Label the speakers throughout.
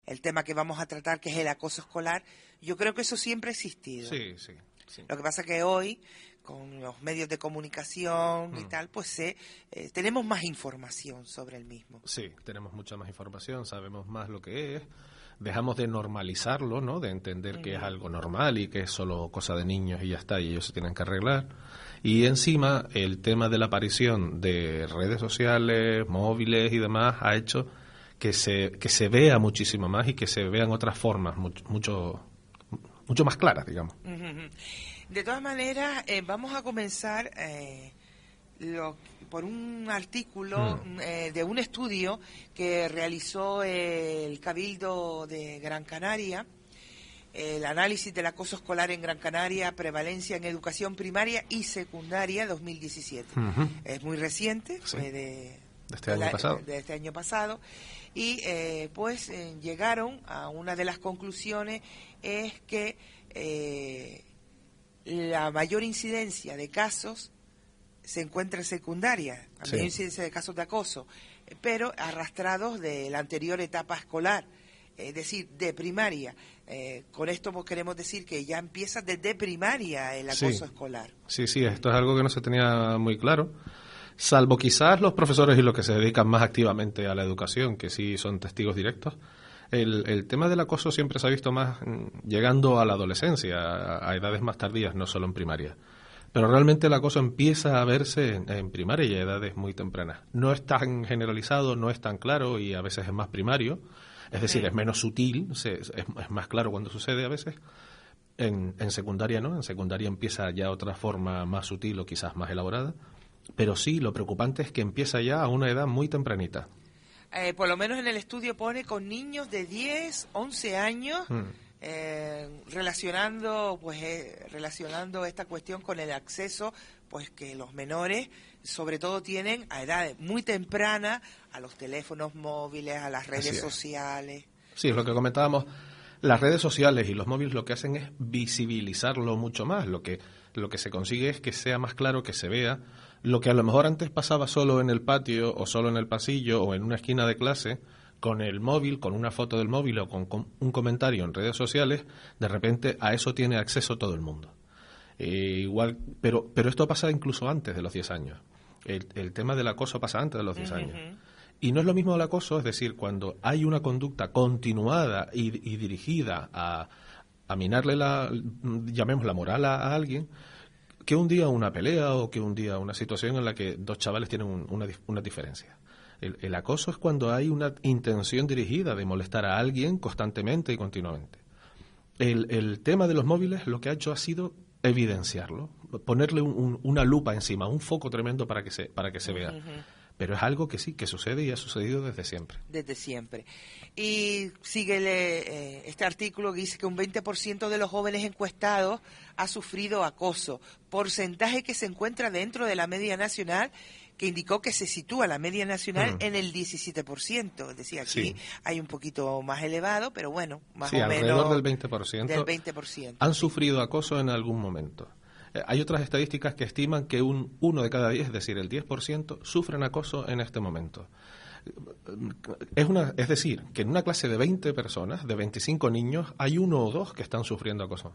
Speaker 1: el tema que vamos a tratar, que es el acoso escolar, yo creo que eso siempre ha existido.
Speaker 2: Sí.
Speaker 1: Lo que pasa es que hoy, con los medios de comunicación y tal, pues tenemos más información sobre el mismo.
Speaker 2: Sí, tenemos mucha más información, sabemos más lo que es, dejamos de normalizarlo, ¿no? De entender que es algo normal y que es solo cosa de niños y ya está, y ellos se tienen que arreglar. Y encima, el tema de la aparición de redes sociales, móviles y demás, ha hecho que se vea muchísimo más y que se vean otras formas mucho más claras, digamos.
Speaker 1: De todas maneras, vamos a comenzar por un artículo de un estudio que realizó el Cabildo de Gran Canaria, el análisis del acoso escolar en Gran Canaria, prevalencia en educación primaria y secundaria 2017. Es muy reciente, fue de este año pasado, y pues llegaron a una de las conclusiones, es que la mayor incidencia de casos se encuentra en secundaria, la mayor incidencia de casos de acoso, pero arrastrados de la anterior etapa escolar, es decir, de primaria. Con esto queremos decir que ya empieza desde primaria el acoso escolar. Sí,
Speaker 2: esto es algo que no se tenía muy claro, salvo quizás los profesores y los que se dedican más activamente a la educación, que sí son testigos directos. El tema del acoso siempre se ha visto más llegando a la adolescencia, a edades más tardías, no solo en primaria. Pero realmente el acoso empieza a verse en primaria y a edades muy tempranas. No es tan generalizado, no es tan claro y a veces es más primario. Es decir, es menos sutil, es más claro cuando sucede a veces. En secundaria no, en secundaria empieza ya otra forma más sutil o quizás más elaborada. Pero sí, lo preocupante es que empieza ya a una edad muy tempranita.
Speaker 1: Por lo menos en el estudio pone con niños de 10, 11 años, relacionando esta cuestión con el acceso, pues que los menores sobre todo tienen a edades muy tempranas a los teléfonos móviles, a las redes sociales.
Speaker 2: Sí, es lo que comentábamos. Las redes sociales y los móviles lo que hacen es visibilizarlo mucho más. Lo que se consigue es que sea más claro, que se vea. Lo que a lo mejor antes pasaba solo en el patio o solo en el pasillo o en una esquina de clase, con el móvil, con una foto del móvil o con un comentario en redes sociales, de repente a eso tiene acceso todo el mundo. Pero esto pasa incluso antes de los 10 años. El tema del acoso pasa antes de los 10 años. Y no es lo mismo el acoso, es decir, cuando hay una conducta continuada y dirigida a minarle llamémosla moral a alguien, que un día una pelea o que un día una situación en la que dos chavales tienen una diferencia. El acoso es cuando hay una intención dirigida de molestar a alguien constantemente y continuamente. El tema de los móviles lo que ha hecho ha sido evidenciarlo, ponerle una lupa encima, un foco tremendo para que se vea. Pero es algo que sí, que sucede y ha sucedido desde siempre.
Speaker 1: Desde siempre. Y síguele este artículo que dice que un 20% de los jóvenes encuestados ha sufrido acoso, porcentaje que se encuentra dentro de la media nacional, que indicó que se sitúa la media nacional en el 17%. Es decir, aquí hay un poquito más elevado, pero bueno, más o menos.
Speaker 2: Alrededor del 20%.
Speaker 1: Del 20%.
Speaker 2: Han sufrido acoso en algún momento. Hay otras estadísticas que estiman que 1 de cada 10, es decir, el 10%, sufren acoso en este momento. Es decir, que en una clase de 20 personas, de 25 niños, hay 1 o 2 que están sufriendo acoso.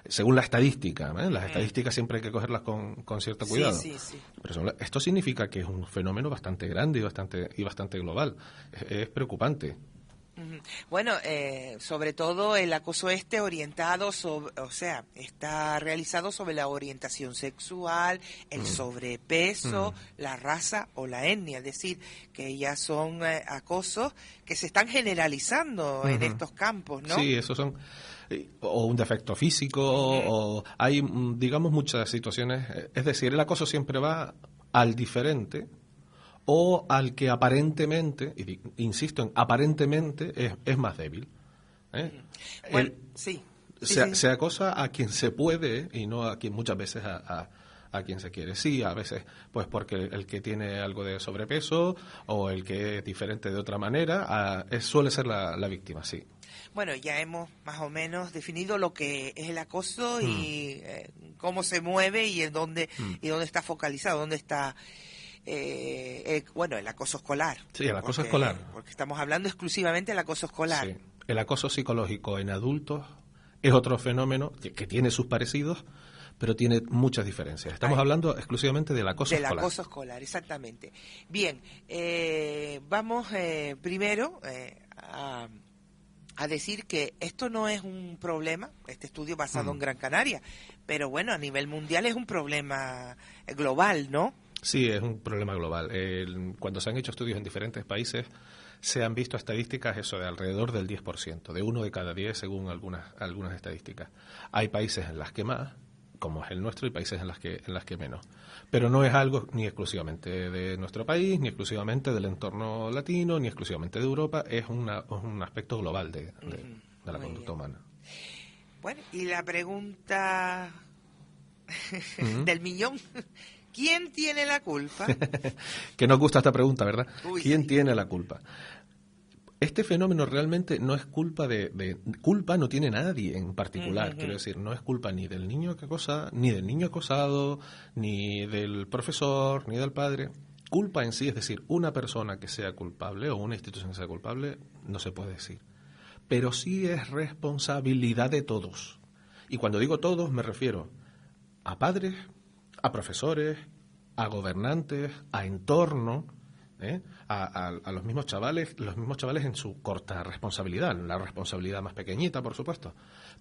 Speaker 2: Según la estadística, las estadísticas siempre hay que cogerlas con cierto cuidado.
Speaker 1: Sí.
Speaker 2: Pero esto significa que es un fenómeno bastante grande y bastante global. Es preocupante.
Speaker 1: Bueno, sobre todo el acoso orientado está realizado sobre la orientación sexual, el sobrepeso, la raza o la etnia, es decir, que ya son acosos que se están generalizando en estos campos, ¿no?
Speaker 2: Sí, esos son o un defecto físico o hay, digamos, muchas situaciones, es decir, el acoso siempre va al diferente o al que aparentemente, insisto en aparentemente, es más débil.
Speaker 1: Bueno,
Speaker 2: se acosa a quien se puede y no a quien muchas veces a quien se quiere. Sí, a veces pues porque el que tiene algo de sobrepeso o el que es diferente de otra manera suele ser la víctima, sí.
Speaker 1: Bueno, ya hemos más o menos definido lo que es el acoso y cómo se mueve y en dónde está focalizado, dónde está el acoso escolar.
Speaker 2: Sí, el acoso escolar.
Speaker 1: Porque estamos hablando exclusivamente del acoso escolar.
Speaker 2: Sí. El acoso psicológico en adultos es otro fenómeno que tiene sus parecidos, pero tiene muchas diferencias. Estamos hablando exclusivamente del acoso escolar.
Speaker 1: Del acoso escolar, exactamente. Bien, vamos primero a decir que esto no es un problema, este estudio basado en Gran Canaria, pero bueno, a nivel mundial es un problema global, ¿no?
Speaker 2: Sí, es un problema global. Cuando se han hecho estudios en diferentes países, se han visto estadísticas eso de alrededor del 10%, de 1 de cada 10 según algunas estadísticas. Hay países en las que más, como es el nuestro, y países en las que menos. Pero no es algo ni exclusivamente de nuestro país, ni exclusivamente del entorno latino, ni exclusivamente de Europa. Es un aspecto global de la conducta humana.
Speaker 1: Bueno, y la pregunta del millón. ¿Quién tiene la culpa?
Speaker 2: Que nos gusta esta pregunta, ¿verdad? ¿Quién
Speaker 1: Sí.
Speaker 2: tiene la culpa? Este fenómeno realmente no es culpa de culpa no tiene nadie en particular, quiero decir, no es culpa ni del niño que acosa, ni del niño acosado, ni del profesor, ni del padre. Culpa en sí, es decir, una persona que sea culpable o una institución que sea culpable, no se puede decir. Pero sí es responsabilidad de todos. Y cuando digo todos me refiero a padres, a profesores, a gobernantes, a entorno, a los mismos chavales en su corta responsabilidad, la responsabilidad más pequeñita, por supuesto.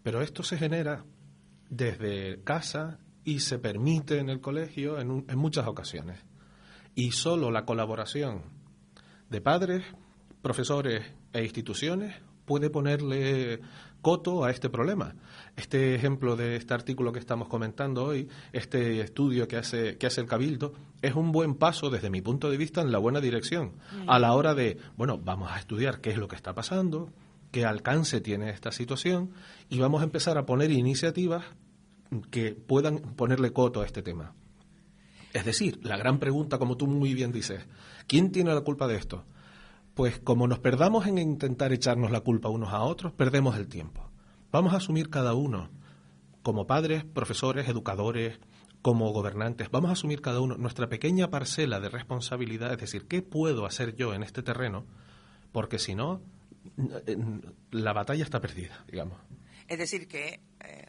Speaker 2: Pero esto se genera desde casa y se permite en el colegio en muchas ocasiones. Y solo la colaboración de padres, profesores e instituciones puede ponerle coto a este problema. Este ejemplo de este artículo que estamos comentando hoy, este estudio que hace el Cabildo, es un buen paso desde mi punto de vista en la buena dirección, a la hora de, bueno, vamos a estudiar qué es lo que está pasando, qué alcance tiene esta situación y vamos a empezar a poner iniciativas que puedan ponerle coto a este tema. Es decir, la gran pregunta, como tú muy bien dices, ¿quién tiene la culpa de esto? Pues como nos perdamos en intentar echarnos la culpa unos a otros, perdemos el tiempo. Vamos a asumir cada uno, como padres, profesores, educadores, como gobernantes, vamos a asumir cada uno nuestra pequeña parcela de responsabilidad, es decir, ¿qué puedo hacer yo en este terreno? Porque si no, la batalla está perdida, digamos.
Speaker 1: Es decir, que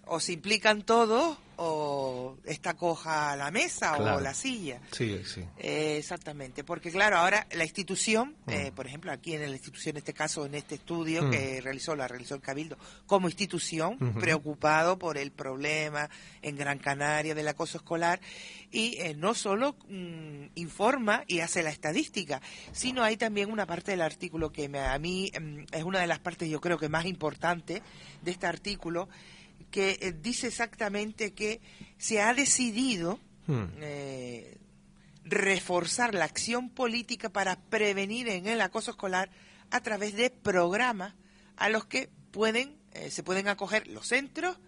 Speaker 1: o se implican todos o está coja la mesa
Speaker 2: Claro.
Speaker 1: o la silla.
Speaker 2: Sí, sí.
Speaker 1: Exactamente, porque claro, ahora la institución, por ejemplo, aquí en la institución, en este caso, en este estudio que realizó el Cabildo, como institución, preocupado por el problema en Gran Canaria del acoso escolar, y no solo informa y hace la estadística, sino hay también una parte del artículo que a mí es una de las partes, yo creo que más importante de este artículo, que dice exactamente que se ha decidido reforzar la acción política para prevenir en el acoso escolar a través de programas a los que se pueden acoger los centros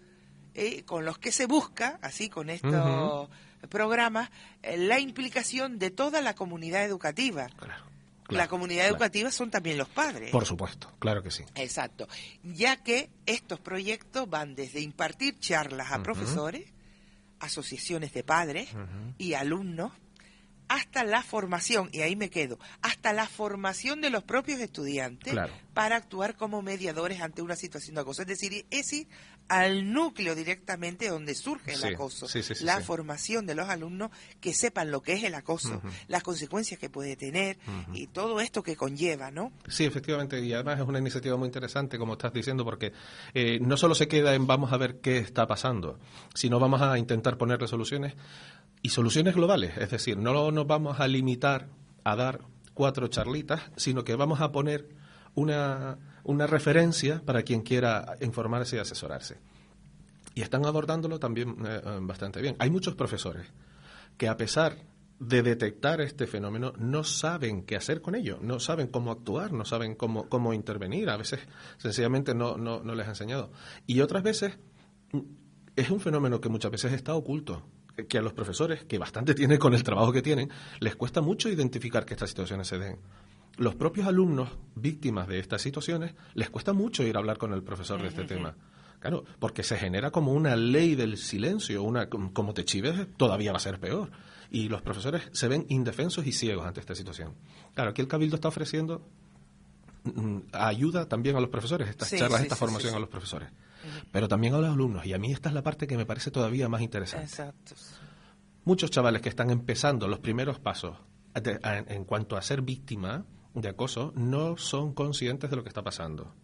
Speaker 1: con los que se busca, así con estos programas, la implicación de toda la comunidad educativa.
Speaker 2: Claro.
Speaker 1: La comunidad educativa son también los padres.
Speaker 2: Por supuesto, claro que sí.
Speaker 1: Exacto, ya que estos proyectos van desde impartir charlas a profesores, asociaciones de padres y alumnos, hasta la formación, y ahí me quedo, hasta la formación de los propios estudiantes para actuar como mediadores ante una situación de acoso. Es decir, es ir al núcleo directamente donde surge el acoso. La formación de los alumnos que sepan lo que es el acoso, las consecuencias que puede tener y todo esto que conlleva, ¿no?
Speaker 2: Sí, efectivamente, y además es una iniciativa muy interesante, como estás diciendo, porque no solo se queda en vamos a ver qué está pasando, sino vamos a intentar ponerle soluciones. Y soluciones globales, es decir, no nos vamos a limitar a dar 4 charlitas, sino que vamos a poner una referencia para quien quiera informarse y asesorarse. Y están abordándolo también bastante bien. Hay muchos profesores que, a pesar de detectar este fenómeno, no saben qué hacer con ello, no saben cómo actuar, no saben cómo intervenir. A veces sencillamente no les ha enseñado. Y otras veces es un fenómeno que muchas veces está oculto, que a los profesores, que bastante tienen con el trabajo que tienen, les cuesta mucho identificar que estas situaciones se den. Los propios alumnos víctimas de estas situaciones les cuesta mucho ir a hablar con el profesor de este tema. Claro, porque se genera como una ley del silencio, como te chives todavía va a ser peor. Y los profesores se ven indefensos y ciegos ante esta situación. Claro, aquí el Cabildo está ofreciendo ayuda también a los profesores, estas charlas, esta formación a los profesores, pero también a los alumnos. Y a mí esta es la parte que me parece todavía más interesante.
Speaker 1: Exacto.
Speaker 2: Muchos chavales que están empezando los primeros pasos en cuanto a ser víctima de acoso no son conscientes de lo que está pasando.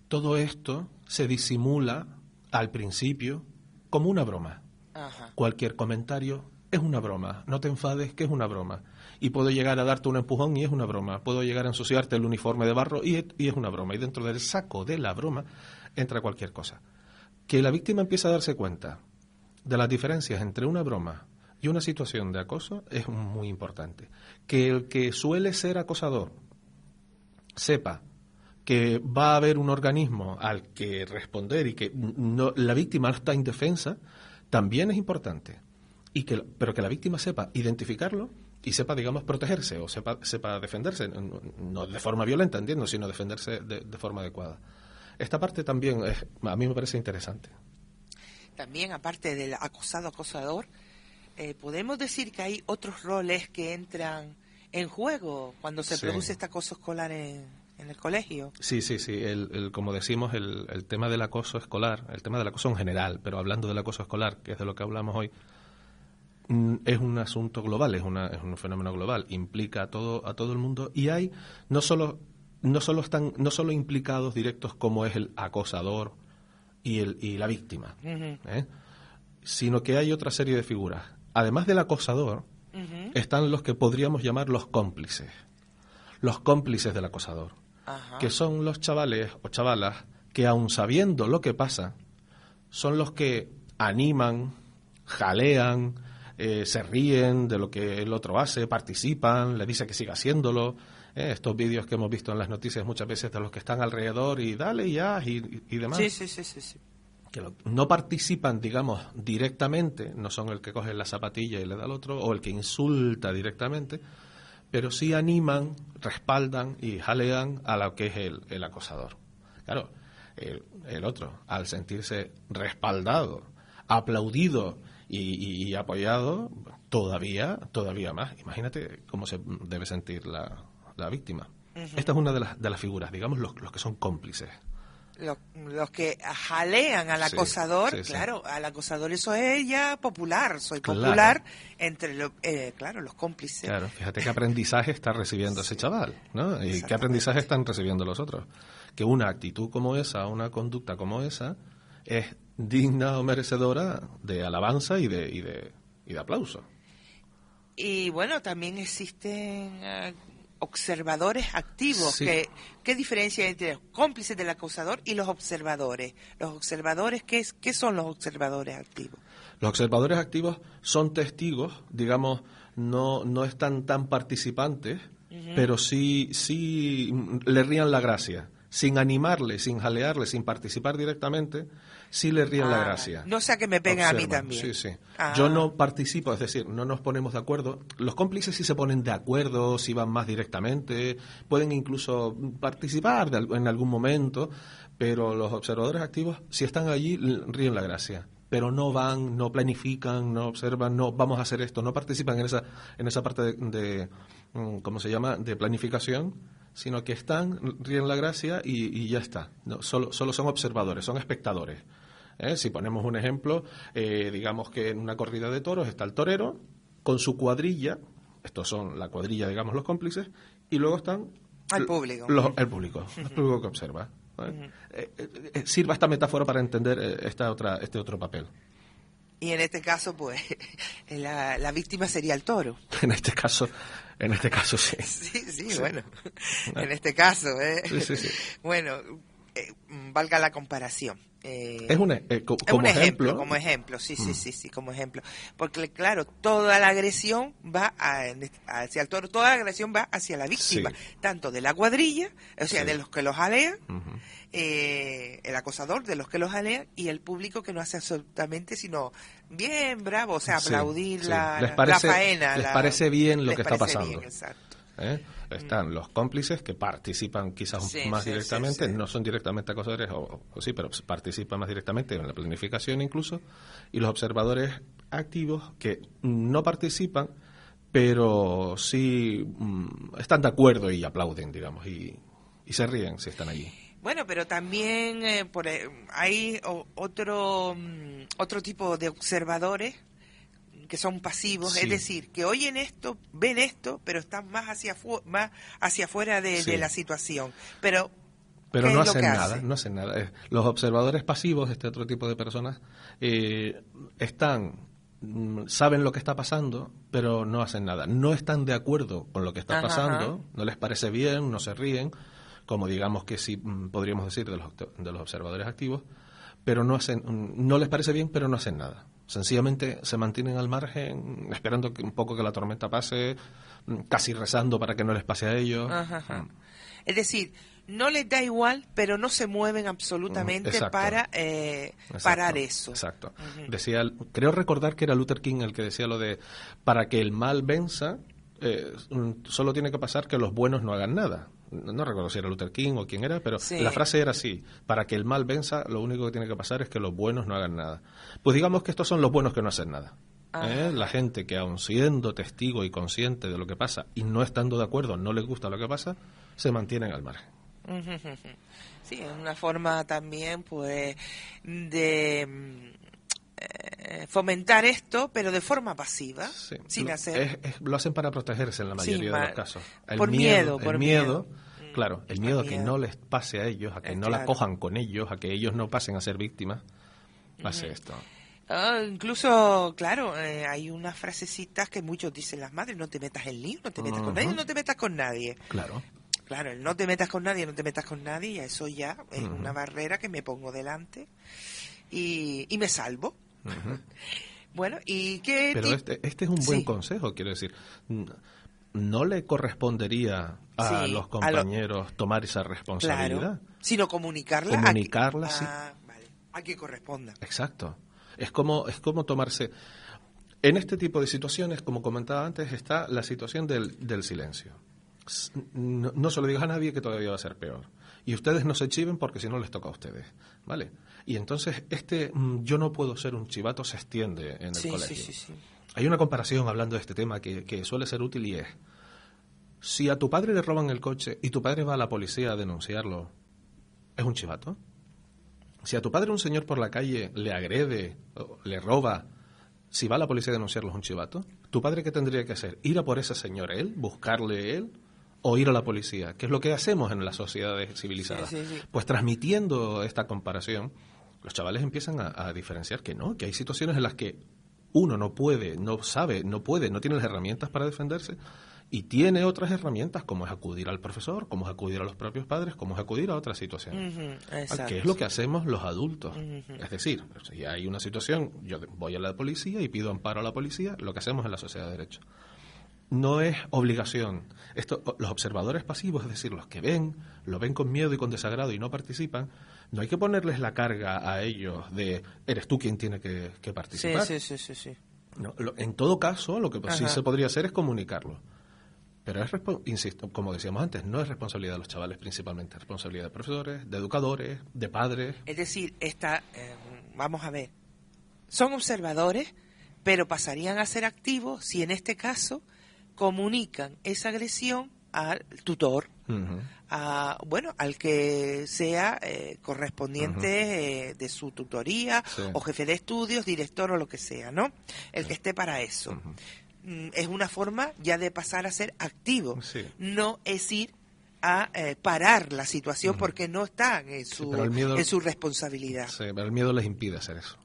Speaker 2: Todo esto se disimula al principio como una broma.
Speaker 1: Ajá.
Speaker 2: Cualquier comentario es una broma. No te enfades, que es una broma. Y puedo llegar a darte un empujón y es una broma. Puedo llegar a ensuciarte el uniforme de barro y es una broma. Y dentro del saco de la broma entra cualquier cosa. Que la víctima empiece a darse cuenta de las diferencias entre una broma y una situación de acoso es muy importante. Que el que suele ser acosador sepa que va a haber un organismo al que responder y que la víctima no está indefensa, también es importante. Pero que la víctima sepa identificarlo y sepa, digamos, protegerse o sepa defenderse, no de forma violenta, entiendo, sino defenderse de forma adecuada. Esta parte también a mí me parece interesante.
Speaker 1: También, aparte del acosador, podemos decir que hay otros roles que entran en juego cuando se produce este acoso escolar en el colegio.
Speaker 2: Sí. Como decimos, el tema del acoso escolar, el tema del acoso en general, pero hablando del acoso escolar, que es de lo que hablamos hoy, es un asunto global, es un fenómeno global, implica a todo el mundo, y hay no solo implicados directos como es el acosador y la víctima, sino que hay otra serie de figuras. Además del acosador, están los que podríamos llamar los cómplices del acosador, que son los chavales o chavalas que, aun sabiendo lo que pasa, son los que animan, jalean, se ríen de lo que el otro hace, participan, le dice que siga haciéndolo. Estos vídeos que hemos visto en las noticias muchas veces de los que están alrededor y dale ya y demás.
Speaker 1: Sí.
Speaker 2: Que no participan, digamos, directamente, no son el que coge la zapatilla y le da al otro, o el que insulta directamente, pero sí animan, respaldan y jalean a lo que es el acosador. Claro, el otro, al sentirse respaldado, aplaudido y apoyado, todavía más. Imagínate cómo se debe sentir la víctima. Esta es una de las figuras, digamos, los que son cómplices.
Speaker 1: Los que jalean al acosador, claro, al acosador eso es ya popular, popular entre los cómplices.
Speaker 2: Claro, fíjate qué aprendizaje está recibiendo ese chaval, ¿no? Y qué aprendizaje están recibiendo los otros. Que una actitud como esa, una conducta como esa, es digna o merecedora de alabanza y de aplauso.
Speaker 1: Y bueno, también existen observadores activos.
Speaker 2: Sí.
Speaker 1: ¿Qué diferencia hay entre los cómplices del acosador y los observadores? Los observadores, ¿qué son los observadores activos?
Speaker 2: Los observadores activos son testigos, digamos, no están tan participantes, pero sí le rían la gracia. Sin animarle, sin jalearle, sin participar directamente, sí le ríen la gracia.
Speaker 1: No sea que me peguen a mí también.
Speaker 2: Sí. Yo no participo, es decir, no nos ponemos de acuerdo. Los cómplices sí se ponen de acuerdo, sí van más directamente, pueden incluso participar en algún momento, pero los observadores activos, si están allí, ríen la gracia. Pero no van, no planifican, no observan, no vamos a hacer esto, no participan en esa parte de ¿cómo se llama?, de planificación, sino que ríen la gracia y ya está. No, solo son observadores, son espectadores. Si ponemos un ejemplo, digamos que en una corrida de toros está el torero con su cuadrilla, estos son la cuadrilla, digamos, los cómplices, y luego están
Speaker 1: el público
Speaker 2: que observa. Sirva esta metáfora para entender este otro papel.
Speaker 1: Y en este caso, pues, la víctima sería el toro.
Speaker 2: En este caso, sí.
Speaker 1: Sí, bueno. En este caso,
Speaker 2: Sí.
Speaker 1: Bueno, valga la comparación.
Speaker 2: Es un ejemplo.
Speaker 1: Como ejemplo, sí, como ejemplo. Porque, claro, toda la agresión va hacia el toro, toda la agresión va hacia la víctima, tanto de la cuadrilla, o sea, de los que los jalean, el acosador, de los que los jalean, y el público que no hace absolutamente sino bien bravo, o sea, aplaudir la faena.
Speaker 2: Les parece bien lo que está pasando.
Speaker 1: Bien, exacto.
Speaker 2: Están los cómplices que participan quizás más directamente, no son directamente acosadores, o sí, pero participan más directamente en la planificación incluso, y los observadores activos que no participan, pero sí están de acuerdo y aplauden, digamos, y y se ríen si están allí.
Speaker 1: Bueno, pero también hay otro tipo de observadores que son pasivos,
Speaker 2: Sí.
Speaker 1: es decir, que oyen esto, ven esto, pero están más hacia afuera de la situación. Pero
Speaker 2: Pero
Speaker 1: ¿qué
Speaker 2: no
Speaker 1: es lo
Speaker 2: hacen
Speaker 1: que
Speaker 2: nada,
Speaker 1: hace?
Speaker 2: no hacen nada. Los observadores pasivos, este otro tipo de personas, saben lo que está pasando, pero no hacen nada. No están de acuerdo con lo que está
Speaker 1: Ajá, ajá.
Speaker 2: pasando, no les parece bien, no se ríen, como digamos que sí podríamos decir de los observadores activos, pero no les parece bien, pero no hacen nada. Sencillamente se mantienen al margen, esperando un poco que la tormenta pase, casi rezando para que no les pase a ellos.
Speaker 1: Ajá, ajá. Es decir, no les da igual, pero no se mueven absolutamente
Speaker 2: Exacto.
Speaker 1: para
Speaker 2: Exacto,
Speaker 1: parar eso.
Speaker 2: exacto.
Speaker 1: Ujú.
Speaker 2: Creo recordar que era Luther King el que decía lo de para que el mal venza, solo tiene que pasar que los buenos no hagan nada. No recuerdo si era Luther King o quién era, pero
Speaker 1: Sí.
Speaker 2: la frase era así: para que el mal venza, lo único que tiene que pasar es que los buenos no hagan nada. Pues digamos que estos son los buenos que no hacen nada. La gente que, aun siendo testigo y consciente de lo que pasa y no estando de acuerdo, no les gusta lo que pasa, se mantienen al margen.
Speaker 1: Sí, es una forma también, pues, de fomentar esto, pero de forma pasiva,
Speaker 2: Sí.
Speaker 1: sin hacer.
Speaker 2: Lo hacen para protegerse en la
Speaker 1: Sí,
Speaker 2: mayoría de los casos.
Speaker 1: por miedo.
Speaker 2: Claro, el miedo a que no les pase a ellos, a que no la
Speaker 1: claro.
Speaker 2: cojan con ellos, a que ellos no pasen a ser víctimas, hace esto.
Speaker 1: Incluso, claro, hay unas frasecitas que muchos dicen las madres: no te metas en lío, no te metas con nadie, no te metas con nadie.
Speaker 2: Claro.
Speaker 1: Claro, el no te metas con nadie, no te metas con nadie, eso ya es una barrera que me pongo delante y me salvo. Bueno, ¿y qué
Speaker 2: Pero este es un buen
Speaker 1: Sí.
Speaker 2: consejo, quiero decir. No le correspondería a
Speaker 1: Sí,
Speaker 2: los compañeros tomar esa responsabilidad.
Speaker 1: Claro, sino comunicarla,
Speaker 2: Comunicarla, sí.
Speaker 1: vale, a que corresponda.
Speaker 2: Exacto. Es como tomarse... En este tipo de situaciones, como comentaba antes, está la situación del silencio. No se lo digas a nadie, que todavía va a ser peor. Y ustedes no se chiven porque si no les toca a ustedes, ¿vale? Y entonces yo no puedo ser un chivato se extiende en el colegio.
Speaker 1: Sí.
Speaker 2: Hay una comparación hablando de este tema que suele ser útil, y es: si a tu padre le roban el coche y tu padre va a la policía a denunciarlo, ¿es un chivato? Si a tu padre un señor por la calle le agrede o le roba, si va a la policía a denunciarlo, ¿es un chivato? ¿Tu padre qué tendría que hacer? ¿Ir a por ese señor él? ¿Buscarle él? ¿O ir a la policía? ¿Qué es lo que hacemos en las sociedades civilizadas?
Speaker 1: Sí.
Speaker 2: Pues transmitiendo esta comparación, los chavales empiezan a diferenciar que hay situaciones en las que uno no puede, no tiene las herramientas para defenderse, y tiene otras herramientas, como es acudir al profesor, como es acudir a los propios padres, como es acudir a otras situaciones. Que es lo que hacemos los adultos. Es decir, si hay una situación, yo voy a la policía y pido amparo a la policía, lo que hacemos en la sociedad de derecho. No es obligación. Los observadores pasivos, es decir, los que lo ven con miedo y con desagrado y no participan, no hay que ponerles la carga a ellos de eres tú quien tiene que participar.
Speaker 1: Sí.
Speaker 2: No, en todo caso, lo que sí se podría hacer es comunicarlo. Pero insisto, como decíamos antes, no es responsabilidad de los chavales principalmente, es responsabilidad de profesores, de educadores, de padres.
Speaker 1: Es decir, vamos a ver, son observadores, pero pasarían a ser activos si en este caso comunican esa agresión al tutor, al que sea correspondiente de su tutoría, o jefe de estudios, director o lo que sea, ¿no? El que esté para eso. Es una forma ya de pasar a ser activo. No es ir a parar la situación porque no están en su responsabilidad.
Speaker 2: Sí, pero el miedo les impide hacer eso.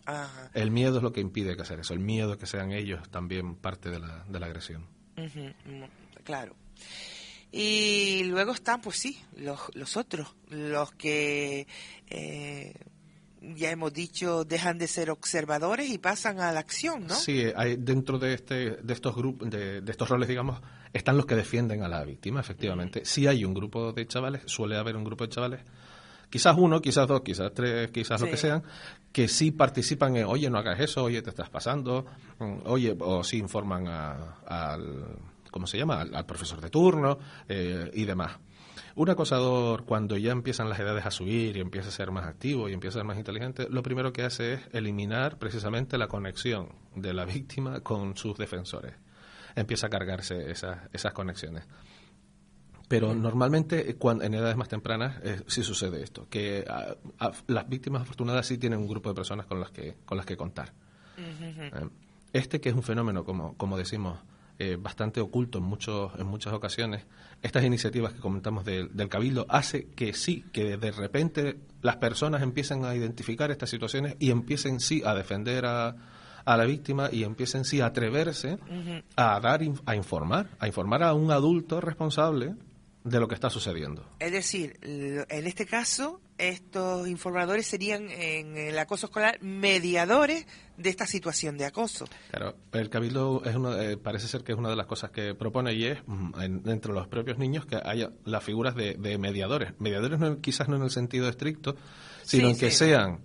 Speaker 2: El miedo es lo que impide que hacer eso. El miedo es que sean ellos también parte de la agresión.
Speaker 1: Claro. Y luego están, pues sí, los otros, los que ya hemos dicho, dejan de ser observadores y pasan a la acción, ¿no?
Speaker 2: Sí, hay dentro de estos grupos, de estos roles, digamos, están los que defienden a la víctima, efectivamente. Sí hay un grupo de chavales, suele haber un grupo de chavales, quizás uno, quizás dos, quizás tres, quizás lo que sean, que sí participan en, oye, no hagas eso, oye, te estás pasando, oye, o sí informan al ¿cómo se llama?, al profesor de turno y demás. Un acosador, cuando ya empiezan las edades a subir y empieza a ser más activo y empieza a ser más inteligente, lo primero que hace es eliminar precisamente la conexión de la víctima con sus defensores. Empieza a cargarse esas conexiones. Pero normalmente en edades más tempranas sí sucede esto, que las víctimas afortunadas sí tienen un grupo de personas con las que contar. Este, que es un fenómeno, como decimos, bastante oculto en muchas ocasiones, estas iniciativas que comentamos del Cabildo hace que sí, que de repente las personas empiecen a identificar estas situaciones y empiecen sí a defender a la víctima y empiecen sí a atreverse a informar a un adulto responsable de lo que está sucediendo.
Speaker 1: Es decir, en este caso, estos informadores serían en el acoso escolar mediadores de esta situación de acoso.
Speaker 2: Claro, el Cabildo parece ser que es una de las cosas que propone, y es entre los propios niños que haya las figuras de mediadores. Mediadores quizás no en el sentido estricto, sino en que sean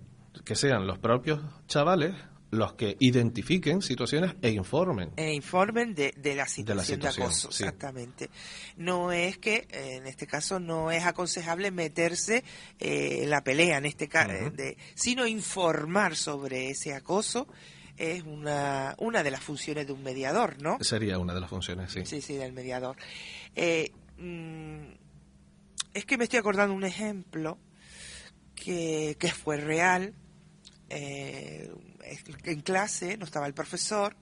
Speaker 2: los propios chavales los que identifiquen situaciones e informen.
Speaker 1: De la situación de acoso,
Speaker 2: sí.
Speaker 1: Exactamente. No es que, en este caso, no es aconsejable meterse en la pelea, en este caso, sino informar sobre ese acoso. Es una de las funciones de un mediador, ¿no?
Speaker 2: Sería una de las funciones, sí.
Speaker 1: Sí, del mediador. Es que me estoy acordando un ejemplo que fue real. En clase no estaba el profesor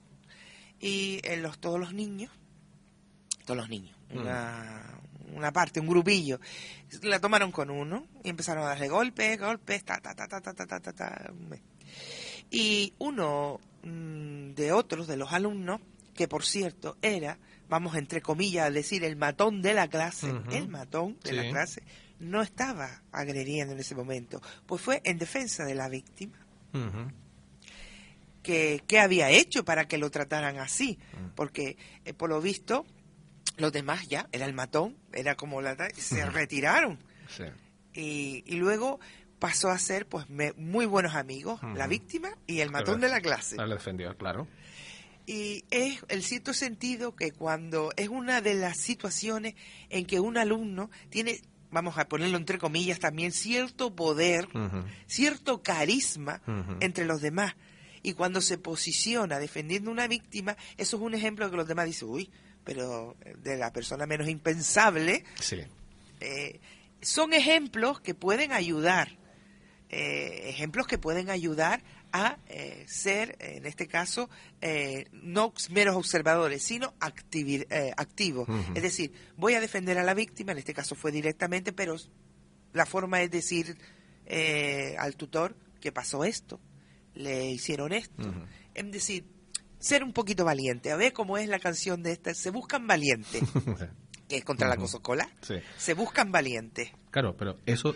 Speaker 1: y todos los niños, una parte, un grupillo, la tomaron con uno y empezaron a darle golpes, ta. Y uno de los alumnos, que por cierto era, vamos entre comillas a decir, el matón de la clase, la clase, no estaba agrediendo en ese momento, pues fue en defensa de la víctima. ¿Qué había hecho para que lo trataran así? Porque, por lo visto, los demás ya, era el matón, era como se retiraron.
Speaker 2: Sí.
Speaker 1: Y luego pasó a ser pues muy buenos amigos, la víctima y el matón de la clase.
Speaker 2: Le defendió, claro.
Speaker 1: Y es el cierto sentido que cuando es una de las situaciones en que un alumno tiene, vamos a ponerlo entre comillas también, cierto poder, cierto carisma entre los demás. Y cuando se posiciona defendiendo una víctima, eso es un ejemplo de que los demás dicen, uy, pero de la persona menos impensable.
Speaker 2: Sí.
Speaker 1: Son ejemplos que pueden ayudar, a ser, en este caso, no meros observadores, sino activos. Es decir, voy a defender a la víctima, en este caso fue directamente, pero la forma es decir al tutor que pasó esto, le hicieron esto. Es decir, ser un poquito valiente. A ver cómo es la canción de esta, se buscan valientes, que es contra el acoso escolar.
Speaker 2: Sí.
Speaker 1: Se buscan valientes.
Speaker 2: Claro, pero eso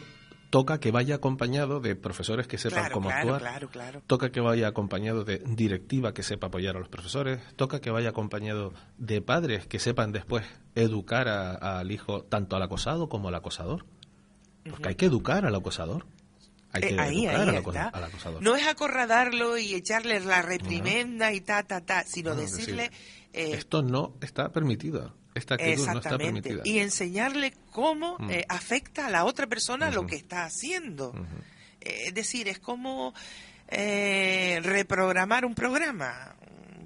Speaker 2: toca que vaya acompañado de profesores que sepan cómo actuar.
Speaker 1: Claro.
Speaker 2: Toca que vaya acompañado de directiva que sepa apoyar a los profesores. Toca que vaya acompañado de padres que sepan después educar al hijo, tanto al acosado como al acosador. Porque hay que educar al acosador. Hay que educar al acosador.
Speaker 1: No es acorralarlo y echarle la reprimenda y sino decirle...
Speaker 2: esto no está permitido. Esta actitud no está permitida.
Speaker 1: Y enseñarle cómo afecta a la otra persona lo que está haciendo. Es decir, es como reprogramar un programa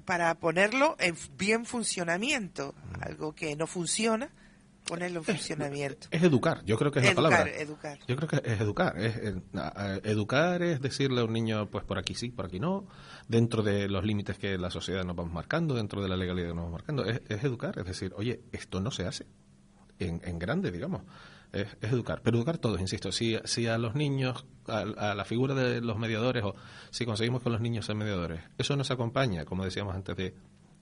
Speaker 1: para ponerlo en bien funcionamiento. Algo que no funciona, ponerlo en funcionamiento.
Speaker 2: Es educar, yo creo que es la palabra.
Speaker 1: Educar.
Speaker 2: Yo creo que es educar. Educar es decirle a un niño, pues por aquí sí, por aquí no, dentro de los límites que la sociedad nos vamos marcando, dentro de la legalidad que nos vamos marcando. Es educar, es decir, oye, esto no se hace en grande, digamos. Es educar, pero educar todos, insisto. Si a los niños, a la figura de los mediadores, o si conseguimos que los niños sean mediadores, eso nos acompaña, como decíamos antes, de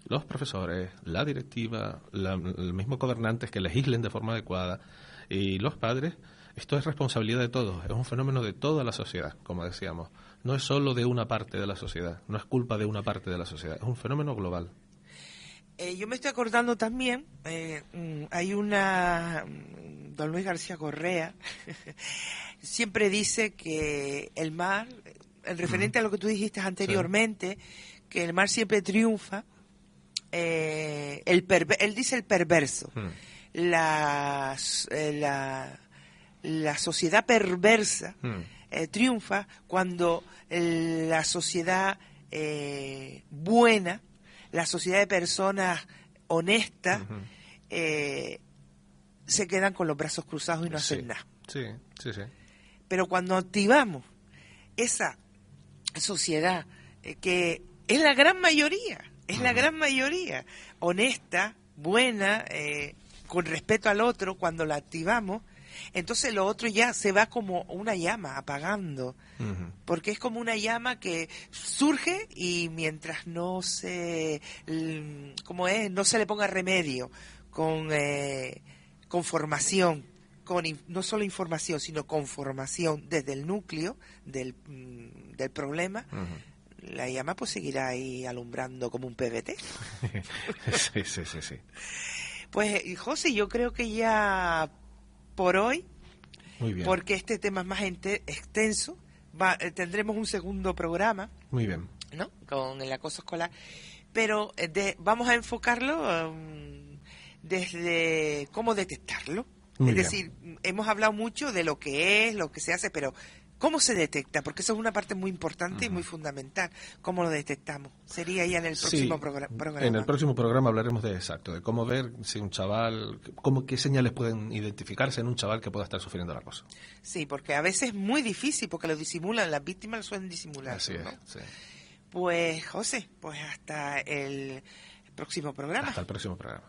Speaker 2: los profesores, la directiva, el mismo gobernantes que legislen de forma adecuada, y los padres. Esto es responsabilidad de todos, es un fenómeno de toda la sociedad, como decíamos. No es solo de una parte de la sociedad, no es culpa de una parte de la sociedad, es un fenómeno global.
Speaker 1: Yo me estoy acordando también, hay don Luis García Correa, siempre dice que el mal, en referente a lo que tú dijiste anteriormente, que el mal siempre triunfa. Él dice el perverso. La sociedad perversa triunfa cuando la sociedad buena, la sociedad de personas honestas, se quedan con los brazos cruzados y no
Speaker 2: Sí,
Speaker 1: hacen nada.
Speaker 2: sí, sí, sí.
Speaker 1: Pero cuando activamos esa sociedad, que es la gran mayoría, honesta, buena, con respeto al otro, cuando la activamos, entonces lo otro ya se va como una llama apagando, porque es como una llama que surge y mientras no se, no se le ponga remedio con formación, no solo información, sino con formación desde el núcleo del problema, la llama pues seguirá ahí alumbrando como un PVT.
Speaker 2: Sí, sí, sí, sí.
Speaker 1: Pues, José, yo creo que ya por hoy,
Speaker 2: Muy bien.
Speaker 1: porque este tema es más extenso, tendremos un segundo programa,
Speaker 2: Muy bien.
Speaker 1: ¿no? Con el acoso escolar, pero vamos a enfocarlo desde cómo detectarlo.
Speaker 2: Muy
Speaker 1: Es
Speaker 2: bien.
Speaker 1: decir, hemos hablado mucho de lo que es, lo que se hace, pero ¿cómo se detecta? Porque eso es una parte muy importante y muy fundamental. ¿Cómo lo detectamos? Sería ya en el próximo programa.
Speaker 2: En el próximo programa hablaremos de cómo ver si un chaval, qué señales pueden identificarse en un chaval que pueda estar sufriendo el acoso.
Speaker 1: Sí, porque a veces es muy difícil, porque lo disimulan, las víctimas lo suelen disimular.
Speaker 2: Así es,
Speaker 1: ¿no?
Speaker 2: sí.
Speaker 1: Pues, José, pues hasta el próximo programa.
Speaker 2: Hasta el próximo programa.